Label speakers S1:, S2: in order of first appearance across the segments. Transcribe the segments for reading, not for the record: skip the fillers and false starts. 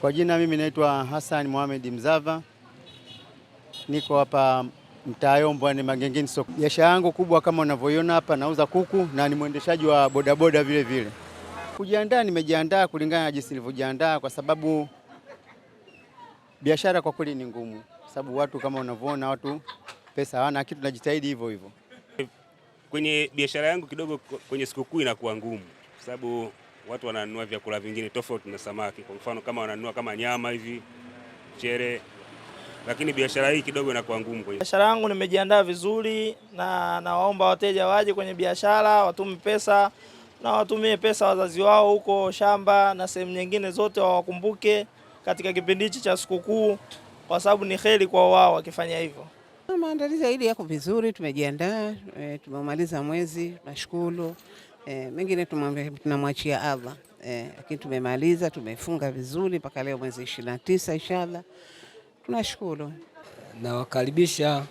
S1: Kwa jina mimi naitwa Hassan Mohamed Mzava. Niko hapa mtaa Yombo ni Magengeni soko. Biashara yangu kubwa kama unavyoiona hapa, nauza kuku na ni mwendeshaji wa bodaboda vile vile. Kujiandaa, nimejiandaa kulingana na jinsi nilivyojiandaa, kwa sababu biashara kwa kweli ni ngumu. Sababu watu kama unavyoona, watu pesa hawana, kitu tunajitahidi hivyo hivyo.
S2: Kwenye biashara yangu kidogo kwenye sikukuu inakuwa ngumu, sababu watu wananunua vyakula vingine tofauti na samaki. Kwa mfano kama wananunua kama nyama hivi, chere, lakini biashara hii kidogo inakuwa ngumu.
S3: Biashara yangu nimejiandaa vizuri, na nawaomba wateja waje kwenye biashara, watume pesa na watumie pesa wazazi wao huko shamba na sehemu nyingine zote, wawakumbuke katika kipindi hichi cha sikukuu, kwa sababu ni kheri kwa wao wakifanya hivyo.
S4: Maandalizi hili yako vizuri, tumejiandaa, tumemaliza mwezi, nashukuru. Mengine tunamwachia Allah. Lakini tumemaliza, tumefunga vizuri mpaka leo mwezi 29 inshallah. Tunashukuru.
S5: Nawakaribisha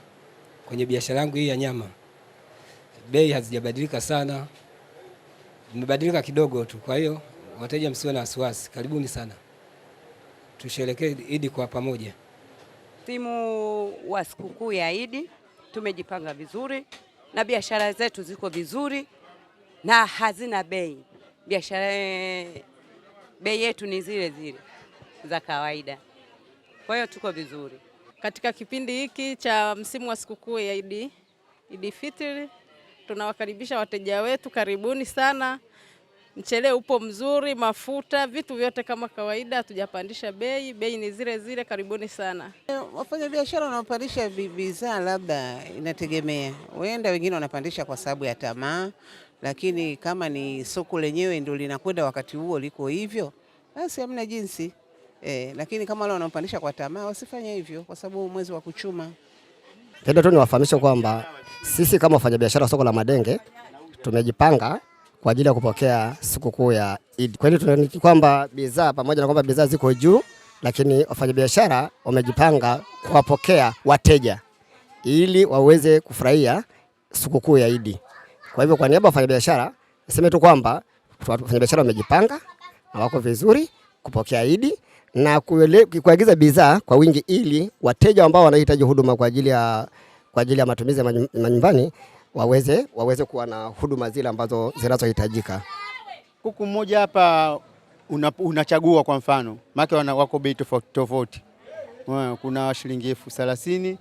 S5: kwenye biashara yangu hii ya nyama. Bei hazijabadilika sana, imebadilika kidogo tu. Kwa hiyo wateja msiwe na wasiwasi, karibuni sana. Tusherehekee Eid kwa pamoja.
S6: Msimu wa sikukuu ya Eid tumejipanga vizuri na biashara zetu ziko vizuri na hazina bei. Biashara bei yetu ni zile zile za kawaida. Kwa hiyo tuko vizuri.
S7: Katika kipindi hiki cha msimu wa sikukuu ya Eid Fitr, tunawakaribisha wateja wetu, karibuni sana. Mchele upo mzuri, mafuta, vitu vyote kama kawaida, hatujapandisha bei, bei ni zile zile, karibuni sana.
S4: Wafanya biashara wanapandisha bidhaa, labda inategemea. Wenda wengine wanapandisha kwa sababu ya tamaa, lakini kama ni soko lenyewe ndio linakwenda wakati huo liko hivyo, basi hamna jinsi. Lakini kama wale wanapandisha kwa tamaa, wasifanye hivyo kwa sababu mwezi wa kuchuma.
S8: Tendo tu niwafahamishe kwamba sisi kama wafanyabiashara soko la Madenge tumejipanga kwa ajili ya kupokea sikukuu ya Eid. Kwa hiyo tunaona kwamba bidhaa, pamoja na kwamba bidhaa ziko juu, lakini wafanyabiashara wamejipanga kuwapokea wateja ili waweze kufurahia sikukuu ya Eid. Kwa hivyo kwa niaba ya wafanyabiashara niseme tu kwamba wafanyabiashara wamejipanga na wako vizuri kupokea Eid na kuagiza bidhaa kwa wingi ili wateja ambao wanahitaji huduma kwa ajili ya matumizi ya nyumbani waweze kuwa na huduma zile ambazo zinazohitajika.
S1: Kuku mmoja hapa unachagua, kwa mfano maana wako bei tofauti. Kuna shilingi 30,000,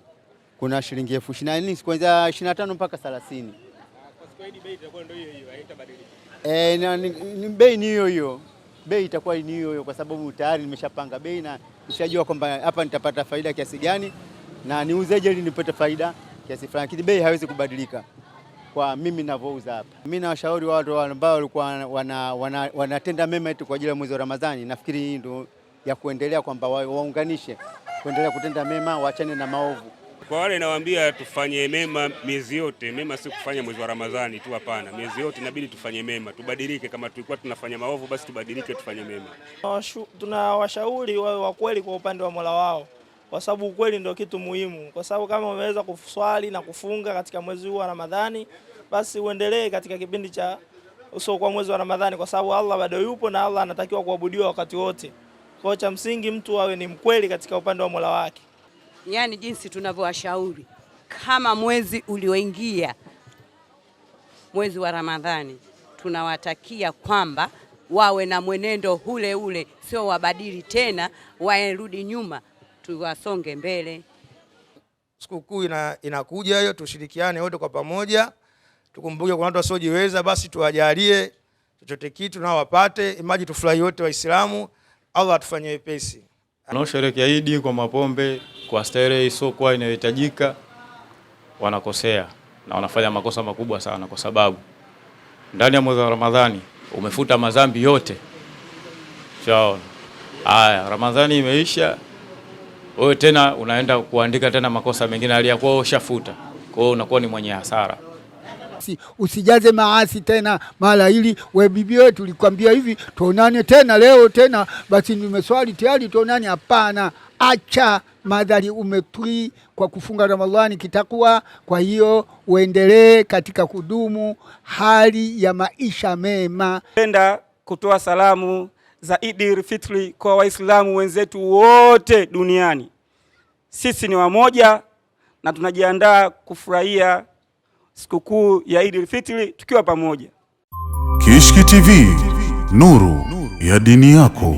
S1: kuna shilingi 20,000, kuanzia 25 mpaka 30.
S2: Kwa siku hii bei itakuwa ndio hiyo, haitabadilika.
S1: Ni bei ni hiyo. Bei itakuwa ni hiyo kwa sababu tayari nimeshapanga bei na nishajua kwamba hapa nitapata faida kiasi gani na niuzeje ili nipate faida kiasi fulani. Lakini bei haiwezi kubadilika kwa mimi ninavyouza hapa. Mimi nawashauri watu ambao walikuwa wanatenda mema eti kwa ajili ya mwezi wa Ramadhani, nafikiri hii ndio ya kuendelea, kwamba waunganishe kuendelea kutenda mema, waachane na maovu.
S2: Kwa wale nawaambia tufanye mema miezi yote. Mema si kufanya mwezi wa Ramadhani tu, hapana. Miezi yote inabidi tufanye mema, tubadilike. Kama tulikuwa tunafanya maovu, basi tubadilike, tufanye mema.
S3: Tunawashauri wawe wa kweli kwa upande wa Mola wao, kwa sababu ukweli ndio kitu muhimu. Kwa sababu kama umeweza kuswali na kufunga katika mwezi huu wa Ramadhani, basi uendelee katika kipindi cha uso kwa mwezi wa Ramadhani, kwa sababu Allah bado yupo na Allah anatakiwa kuabudiwa wakati wote. Kwa cha msingi mtu awe ni mkweli katika upande wa Mola wake.
S6: Yaani jinsi tunavyowashauri, kama mwezi ulioingia, mwezi wa Ramadhani, tunawatakia kwamba wawe na mwenendo ule ule, sio wabadili tena, warudi nyuma, tuwasonge mbele.
S9: Sikukuu inakuja hiyo, tushirikiane wote kwa pamoja. Tukumbuke kuna watu wasiojiweza, basi tuwajalie chochote kitu nao wapate, imaji tufurahi wote Waislamu. Allah atufanyie wepesi.
S10: Wanaosherehekea Eid kwa mapombe, kwa starehe isiyokuwa inayohitajika, wanakosea na wanafanya makosa makubwa sana, kwa sababu ndani ya mwezi wa Ramadhani umefuta madhambi yote. Shaona haya, Ramadhani imeisha, wewe tena unaenda kuandika tena makosa mengine aliyakuwa ushafuta. Kwa hiyo unakuwa ni mwenye hasara.
S11: Usijaze maasi tena mara hili, we bibi wewe tulikwambia hivi tuonane tena leo tena, basi nimeswali tayari tuonane. Hapana, acha madhali umetui kwa kufunga Ramadhani kitakuwa. Kwa hiyo uendelee katika kudumu hali ya maisha mema.
S12: Penda kutoa salamu za Eid Fitri kwa Waislamu wenzetu wote duniani. Sisi ni wamoja na tunajiandaa kufurahia sikukuu ya Eid Fitri tukiwa pamoja.
S13: Kishki TV, nuru ya dini yako.